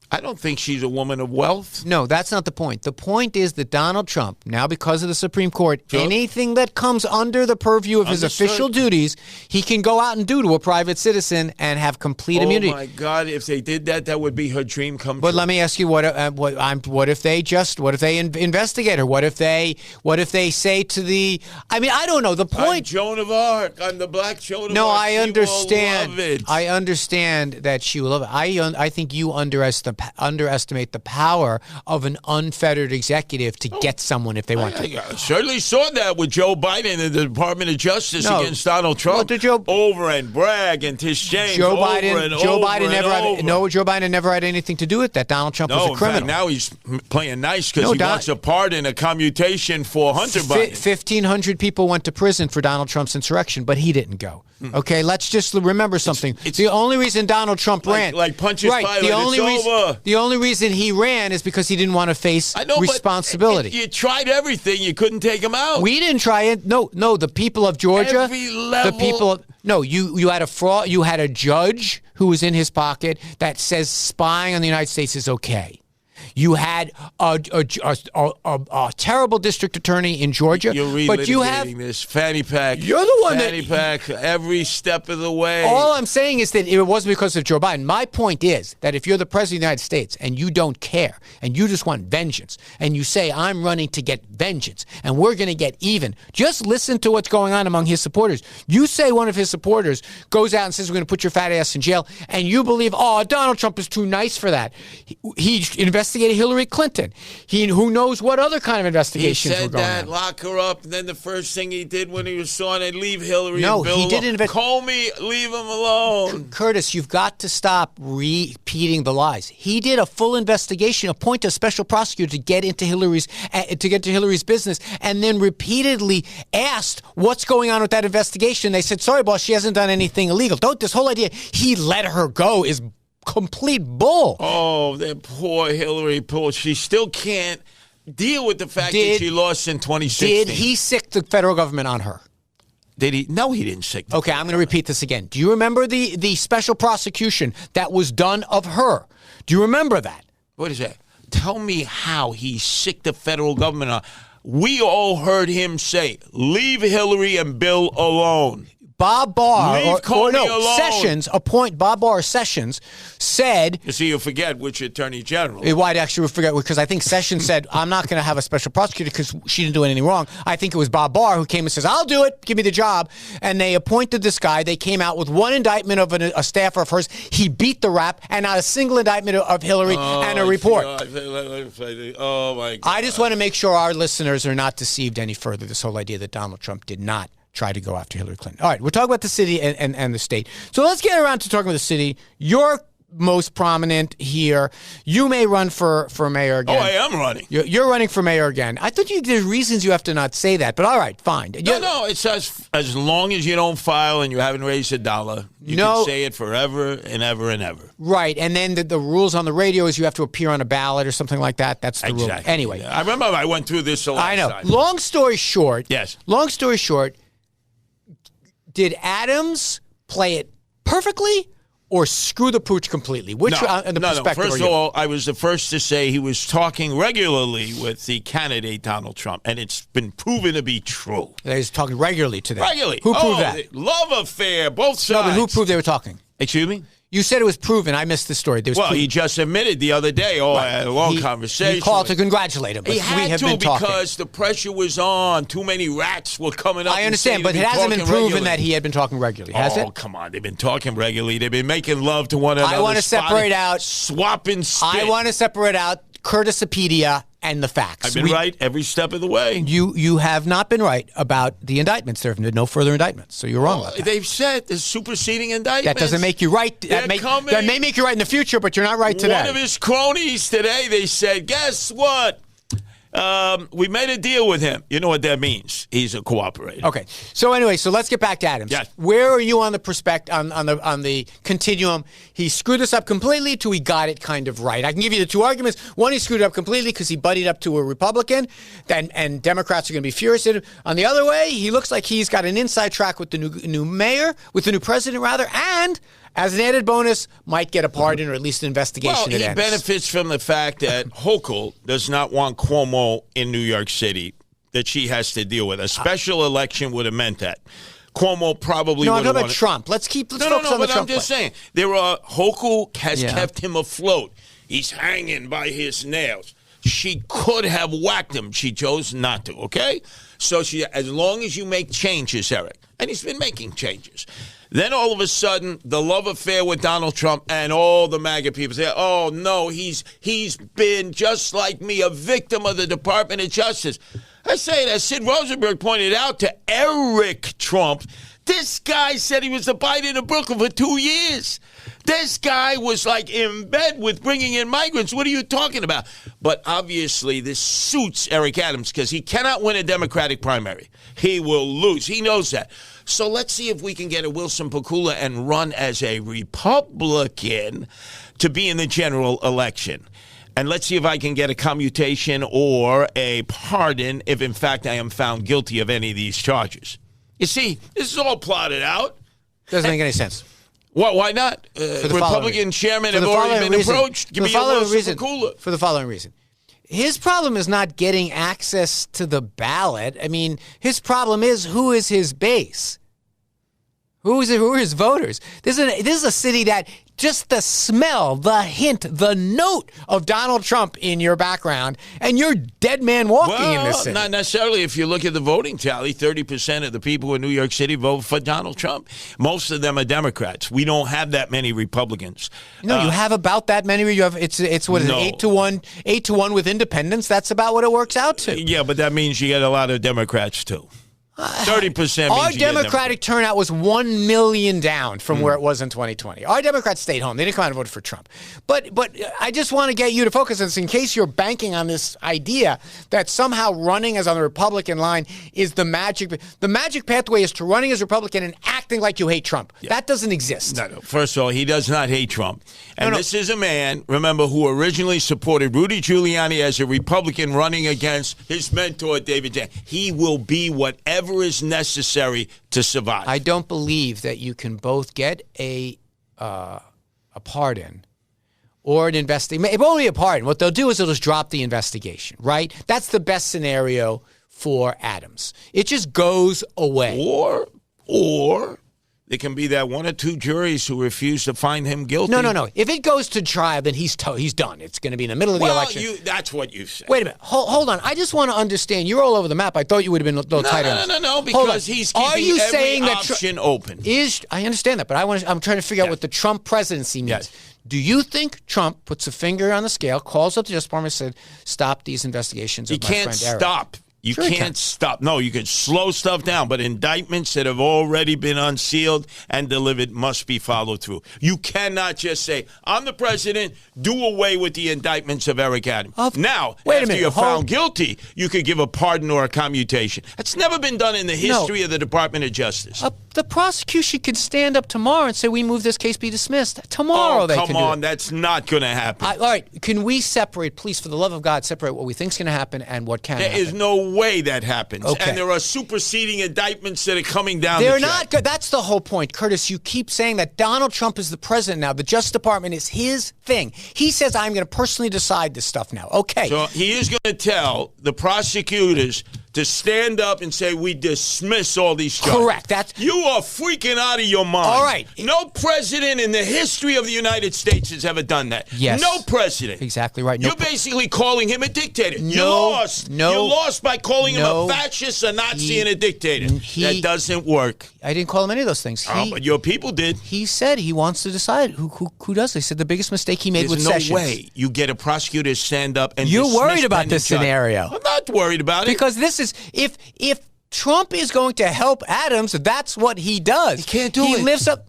Speaker 4: I don't think she's a woman of wealth.
Speaker 3: No, that's not the point. The point is that Donald Trump, now because of the Supreme Court, anything that comes under the purview of his official duties, he can go out and do to a private citizen and have complete immunity.
Speaker 4: Oh my God! If they did that, that would be her dream come true.
Speaker 3: But let me ask you, what if they investigate her? What if they say to the? I mean, I don't know. The point.
Speaker 4: I'm Joan of Arc. I'm the Black Joan of Arc.
Speaker 3: No, I understand.
Speaker 4: Love it.
Speaker 3: I understand that she will love it. I think you underestimate the power of an unfettered executive to get someone if they want to.
Speaker 4: I certainly saw that with Joe Biden and the Department of Justice against Donald Trump. Over and brag and Tish James. Joe
Speaker 3: Biden never had anything to do with that. Donald Trump was a criminal.
Speaker 4: In fact, now he's playing nice because he wants a pardon, a commutation for Hunter Biden.
Speaker 3: 1,500 people went to prison for Donald Trump's insurrection, but he didn't go. Okay, let's just remember something. It's the only reason Donald Trump ran,
Speaker 4: like punches Pilate,
Speaker 3: the only reason he ran is because he didn't want to face responsibility.
Speaker 4: You tried everything, you couldn't take him out.
Speaker 3: We didn't try it. No, the people of Georgia,
Speaker 4: every level.
Speaker 3: the people. You had a fraud. You had a judge who was in his pocket that says spying on the United States is okay. You had a terrible district attorney in Georgia.
Speaker 4: You're relitigating this. Fanny Pack.
Speaker 3: You're the one
Speaker 4: Fanny Pack every step of the way.
Speaker 3: All I'm saying is that it wasn't because of Joe Biden. My point is that if you're the president of the United States and you don't care and you just want vengeance and you say, I'm running to get vengeance and we're going to get even, just listen to what's going on among his supporters. You say one of his supporters goes out and says, we're going to put your fat ass in jail, and you believe, Donald Trump is too nice for that. He investigated Hillary Clinton. Who knows what other kind of investigations were going on.
Speaker 4: He said that, lock her up, and then the first thing he did when he was sworn in, leave Hillary and Bill
Speaker 3: he didn't
Speaker 4: Comey, leave him alone.
Speaker 3: Curtis, you've got to stop repeating the lies. He did a full investigation, appoint a special prosecutor to get into Hillary's business, and then repeatedly asked what's going on with that investigation. They said, sorry, boss, she hasn't done anything illegal. This whole idea he let her go is complete bull.
Speaker 4: Oh, that poor Hillary. She still can't deal with the fact that she lost in 2016.
Speaker 3: Did he sick the federal government on her?
Speaker 4: Did he? No, he didn't sick the
Speaker 3: Okay, I'm going to repeat this again. Do you remember the special prosecution that was done of her? Do you remember that?
Speaker 4: What is that? Tell me how he sicked the federal government on. We all heard him say, leave Hillary and Bill alone.
Speaker 3: Bob Barr,
Speaker 4: Sessions,
Speaker 3: Bob Barr Sessions said...
Speaker 4: You see, you forget which attorney general.
Speaker 3: I'd actually forget, because I think Sessions said, I'm not going to have a special prosecutor because she didn't do anything wrong. I think it was Bob Barr who came and says, I'll do it, give me the job. And they appointed this guy. They came out with one indictment of a staffer of hers. He beat the rap, and not a single indictment of Hillary and a report.
Speaker 4: Oh, my God.
Speaker 3: I just want to make sure our listeners are not deceived any further, this whole idea that Donald Trump did not try to go after Hillary Clinton. All right, we're talking about the city and the state. So let's get around to talking about the city. You're most prominent here. You may run for mayor again.
Speaker 4: Oh, I am running.
Speaker 3: You're running for mayor again. I thought there's reasons you have to not say that, but all right, fine.
Speaker 4: No, it says as long as you don't file and you haven't raised a dollar, you can say it forever and ever and ever.
Speaker 3: Right, and then the rules on the radio is you have to appear on a ball or something like that. That's the rule. Anyway.
Speaker 4: Yeah. I remember I went through this a lot.
Speaker 3: I know. Long story short.
Speaker 4: Yes.
Speaker 3: Long story short, did Adams play it perfectly or screw the pooch completely? Which
Speaker 4: No. First of all, I was the first to say he was talking regularly with the candidate Donald Trump, and it's been proven to be true.
Speaker 3: He was talking regularly to them.
Speaker 4: Regularly.
Speaker 3: Who proved that?
Speaker 4: Love affair, both sides.
Speaker 3: No, but who proved they were talking?
Speaker 4: Excuse me?
Speaker 3: You said it was proven. I missed the story.
Speaker 4: He just admitted the other day. I had a long conversation.
Speaker 3: He called to congratulate him.
Speaker 4: He had to because the pressure was on. Too many rats were coming up.
Speaker 3: I understand, but it hasn't been proven that he had been talking regularly, has it?
Speaker 4: Oh, come on. They've been talking regularly. They've been making love to one another.
Speaker 3: I want to separate out.
Speaker 4: Swapping spit.
Speaker 3: I want to separate out Curtisopedia and the facts.
Speaker 4: I've been right every step of the way.
Speaker 3: You have not been right about the indictments. There have been no further indictments, so you're wrong about that.
Speaker 4: They've said there's superseding indictments.
Speaker 3: That doesn't make you right. That may make you right in the future, but you're not right today.
Speaker 4: One of his cronies today, they said, guess what? We made a deal with him. You know what that means? He's a cooperator.
Speaker 3: Okay. So anyway, let's get back to Adams.
Speaker 4: Yes.
Speaker 3: Where are you on the on the continuum? He screwed us up completely to he got it kind of right. I can give you the two arguments. One, he screwed up completely because he buddied up to a Republican, and Democrats are going to be furious at him. On the other way, he looks like he's got an inside track with the new mayor, with the new president rather, and as an added bonus, might get a pardon or at least an investigation.
Speaker 4: Well, he benefits from the fact that Hochul does not want Cuomo in New York City that she has to deal with. A special election would have meant that. Cuomo probably
Speaker 3: No,
Speaker 4: would
Speaker 3: I'm
Speaker 4: have
Speaker 3: talking about Trump. Let's focus on the
Speaker 4: but
Speaker 3: Trump
Speaker 4: I'm just
Speaker 3: play.
Speaker 4: saying. Hochul has kept him afloat. He's hanging by his nails. She could have whacked him. She chose not to, okay? So as long as you make changes, Eric, and he's been making changes, then all of a sudden, the love affair with Donald Trump and all the MAGA people say, oh, no, he's been just like me, a victim of the Department of Justice. I say it, as Sid Rosenberg pointed out to Eric Trump, this guy said he was the Biden of Brooklyn for 2 years. This guy was like in bed with bringing in migrants. What are you talking about? But obviously this suits Eric Adams because he cannot win a Democratic primary. He will lose. He knows that. So let's see if we can get a Wilson Pakula and run as a Republican to be in the general election. And let's see if I can get a commutation or a pardon if, in fact, I am found guilty of any of these charges. You see, this is all plotted out.
Speaker 3: Doesn't make any sense.
Speaker 4: Why not? Republican chairman have already been approached. Give me a Wilson Pakula.
Speaker 3: For the following reason. His problem is not getting access to the ballot. I mean, his problem is who is his base? Who are his voters? This is a city that just the smell, the hint, the note of Donald Trump in your background, and you're dead man walking in this city.
Speaker 4: Not necessarily. If you look at the voting tally, 30% of the people in New York City vote for Donald Trump. Most of them are Democrats. We don't have that many Republicans.
Speaker 3: No, you have about that many. You have it's what is it, 8-1 with independents. That's about what it works out to.
Speaker 4: Yeah, but that means you get a lot of Democrats too. 30%.
Speaker 3: Our Democratic turnout was 1 million down from where it was in 2020. Our Democrats stayed home. They didn't come out and vote for Trump. But I just want to get you to focus on this in case you're banking on this idea that somehow running as on the Republican line is the magic. The magic pathway is to running as Republican and acting like you hate Trump. Yeah. That doesn't exist.
Speaker 4: No. First of all, he does not hate Trump. And this is a man, remember, who originally supported Rudy Giuliani as a Republican running against his mentor, David J. He will be whatever is necessary to survive.
Speaker 3: I don't believe that you can both get a pardon or an investigation. It won't be a pardon. What they'll do is they'll just drop the investigation, right? That's the best scenario for Adams. It just goes away.
Speaker 4: Or there can be that one or two juries who refuse to find him guilty.
Speaker 3: No. If it goes to trial, then he's done. It's going to be in the middle of the election.
Speaker 4: That's what you said.
Speaker 3: Wait a minute. Hold on. I just want to understand. You're all over the map. I thought you would have been a little tighter.
Speaker 4: No, because he's keeping every option open.
Speaker 3: I understand that, but I'm trying to figure out what the Trump presidency means.
Speaker 4: Yes.
Speaker 3: Do you think Trump puts a finger on the scale, calls up the Justice Department and said, stop these investigations of my friend Eric?
Speaker 4: He can't stop. You can't stop. No, you can slow stuff down, but indictments that have already been unsealed and delivered must be followed through. You cannot just say, I'm the president, do away with the indictments of Eric Adams. After you're found guilty, you could give a pardon or a commutation. That's never been done in the history of the Department of Justice.
Speaker 3: The prosecution could stand up tomorrow and say, we move this case be dismissed. Tomorrow they can do it.
Speaker 4: Come on, that's not going to happen.
Speaker 3: All right, can we separate, please, for the love of God, separate what we think is going to happen and what can happen?
Speaker 4: There is no way that happens.
Speaker 3: Okay.
Speaker 4: And there are superseding indictments that are coming down
Speaker 3: They're
Speaker 4: the track.
Speaker 3: not good. That's the whole point, Curtis. You keep saying that Donald Trump is the president now. The Justice Department is his thing. He says, I'm going to personally decide this stuff now. Okay.
Speaker 4: So he is going to tell the prosecutors to stand up and say, we dismiss all these charges.
Speaker 3: Correct.
Speaker 4: You are freaking out of your mind.
Speaker 3: All right.
Speaker 4: No president in the history of the United States has ever done that.
Speaker 3: Yes.
Speaker 4: No president.
Speaker 3: Exactly right.
Speaker 4: You're basically calling him a dictator. You lost. You lost by calling him a fascist, a Nazi, and a dictator. That doesn't work.
Speaker 3: I didn't call him any of those things.
Speaker 4: But your people did.
Speaker 3: He said he wants to decide who does. He said the biggest mistake he made with Sessions.
Speaker 4: There's no way you get a prosecutor to stand up and
Speaker 3: You're
Speaker 4: dismiss
Speaker 3: worried about this
Speaker 4: judge.
Speaker 3: scenario.
Speaker 4: I'm not worried about it.
Speaker 3: Because this is, if Trump is going to help Adams, that's what he does.
Speaker 4: He can't do it.
Speaker 3: He lives up.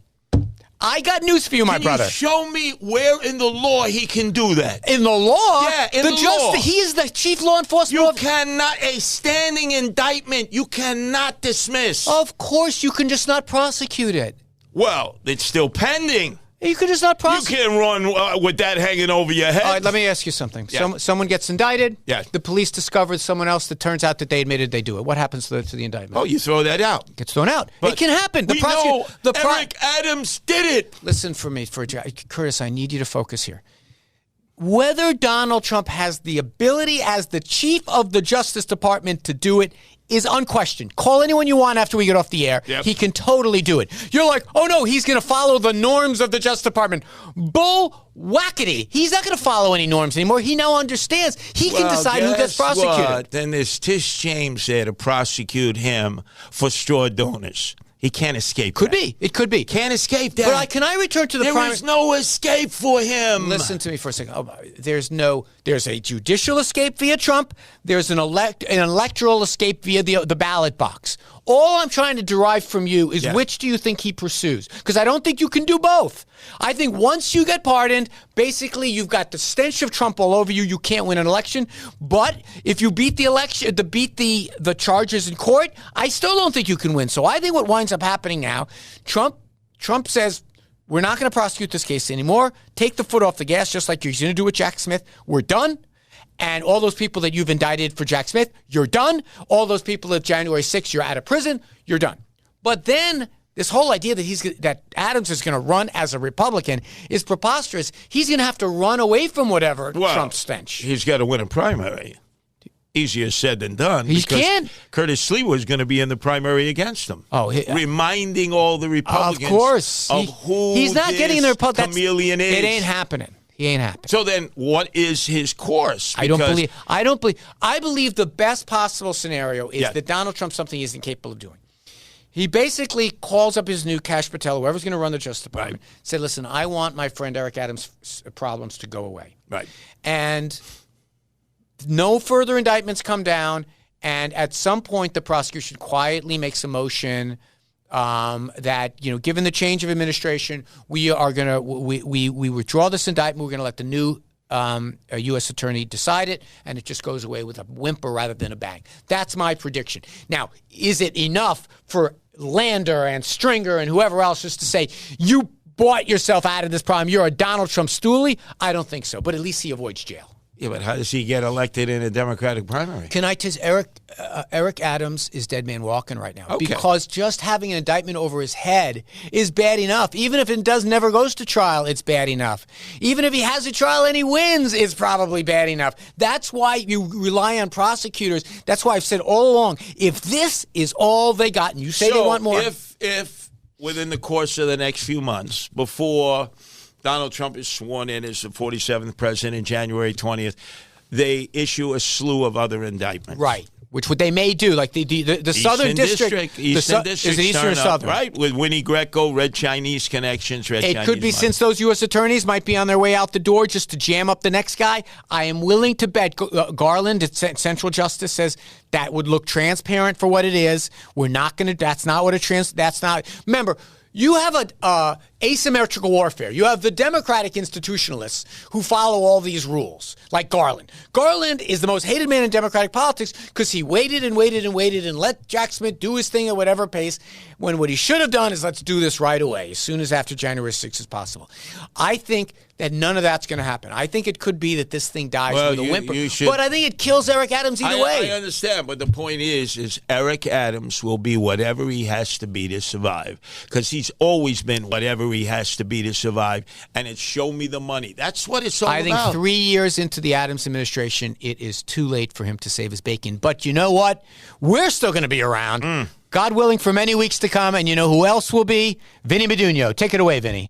Speaker 3: I got news for you, my brother.
Speaker 4: Can you show me where in the law he can do that?
Speaker 3: In the law?
Speaker 4: Yeah, in the law.
Speaker 3: He is the chief law enforcement officer.
Speaker 4: You cannot, a standing indictment, you cannot dismiss.
Speaker 3: Of course, you can just not prosecute it.
Speaker 4: Well, it's still pending.
Speaker 3: You could just not
Speaker 4: You
Speaker 3: prosecute.
Speaker 4: can't run with that hanging over your head.
Speaker 3: All right, let me ask you something.
Speaker 4: Yeah.
Speaker 3: Someone gets indicted.
Speaker 4: Yeah.
Speaker 3: The police discover someone else that turns out that they admitted they do it. What happens to the indictment?
Speaker 4: Oh, you throw that out.
Speaker 3: Gets thrown out.
Speaker 4: But
Speaker 3: it can happen.
Speaker 4: We know Eric Adams did it.
Speaker 3: Listen for me, Curtis, I need you to focus here. Whether Donald Trump has the ability as the chief of the Justice Department to do it is unquestioned. Call anyone you want after we get off the air.
Speaker 4: Yep.
Speaker 3: He can totally do it. You're like, oh no, he's going to follow the norms of the Justice Department. Bull whackity. He's not going to follow any norms anymore. He now understands. He can decide who gets prosecuted.
Speaker 4: What? Then there's Tish James there to prosecute him for straw donors. He can't escape
Speaker 3: Could
Speaker 4: that.
Speaker 3: be. It could be.
Speaker 4: Can't escape that.
Speaker 3: But can I return to the
Speaker 4: There
Speaker 3: primary?
Speaker 4: is no escape for him.
Speaker 3: Listen to me for a second. There's a judicial escape via Trump. There's an electoral escape via the ballot box. All I'm trying to derive from you is which do you think he pursues? Because I don't think you can do both. I think once you get pardoned, basically you've got the stench of Trump all over you. You can't win an election. But if you beat the election, the charges in court, I still don't think you can win. So I think what winds up happening now, Trump says, we're not going to prosecute this case anymore. Take the foot off the gas, just like you're going to do with Jack Smith. We're done. And all those people that you've indicted for Jack Smith, you're done. All those people at January 6th, you're out of prison, you're done. But then this whole idea that Adams is going to run as a Republican is preposterous. He's going to have to run away from whatever Trump stench.
Speaker 4: He's got to win a primary. Easier said than done.
Speaker 3: He
Speaker 4: because
Speaker 3: can't.
Speaker 4: Curtis Sliwa is going to be in the primary against him.
Speaker 3: Oh,
Speaker 4: reminding all the Republicans
Speaker 3: of course.
Speaker 4: who
Speaker 3: he's not getting in the Republican
Speaker 4: chameleon is.
Speaker 3: It ain't happening. He ain't happening.
Speaker 4: So then, what is his course?
Speaker 3: I believe the best possible scenario is that Donald Trump something he isn't capable of doing. He basically calls up his new Kash Patel, whoever's going to run the Justice Department, say, listen, I want my friend Eric Adams' problems to go away.
Speaker 4: Right.
Speaker 3: And no further indictments come down, and at some point the prosecution quietly makes a motion that, given the change of administration, we are going to we withdraw this indictment. We're going to let the new U.S. attorney decide it, and it just goes away with a whimper rather than a bang. That's my prediction. Now, is it enough for Lander and Stringer and whoever else just to say, you bought yourself out of this problem, you're a Donald Trump stoolie? I don't think so, but at least he avoids jail.
Speaker 4: Yeah, but how does he get elected in a Democratic primary?
Speaker 3: Can I tell Eric Adams is dead man walking right now.
Speaker 4: Okay.
Speaker 3: Because just having an indictment over his head is bad enough. Even if it never goes to trial, it's bad enough. Even if he has a trial and he wins, it's probably bad enough. That's why you rely on prosecutors. That's why I've said all along, if this is all they got, and you say they want more.
Speaker 4: If within the course of the next few months, before Donald Trump is sworn in as the 47th president, January 20th, they issue a slew of other indictments.
Speaker 3: Right. Which what they may do, like the Southern District.
Speaker 4: Eastern District,
Speaker 3: is it Eastern or Southern?
Speaker 4: Right, with Winnie Greco, Red Chinese connections, Red Chinese
Speaker 3: It could be,
Speaker 4: money.
Speaker 3: since those U.S. attorneys might be on their way out the door just to jam up the next guy. I am willing to bet Garland at Central Justice says that would look transparent for what it is. We're not going to, that's not what that's not. Remember, you have a asymmetrical warfare. You have the Democratic institutionalists who follow all these rules, like Garland. Garland is the most hated man in Democratic politics because he waited and waited and waited and let Jack Smith do his thing at whatever pace, when what he should have done is let's do this right away, as soon as after January 6th as possible. I think that none of that's going to happen. I think it could be that this thing dies with a whimper. But I think it kills Eric Adams either way.
Speaker 4: I understand, but the point is Eric Adams will be whatever he has to be to survive, because he's always been whatever he has to be to survive, and it's show me the money. That's what it's all about.
Speaker 3: I think 3 years into the Adams administration, it is too late for him to save his bacon. But you know what? We're still going to be around. God willing, for many weeks to come, and you know who else will be? Vinny Medugno. Take it away, Vinny.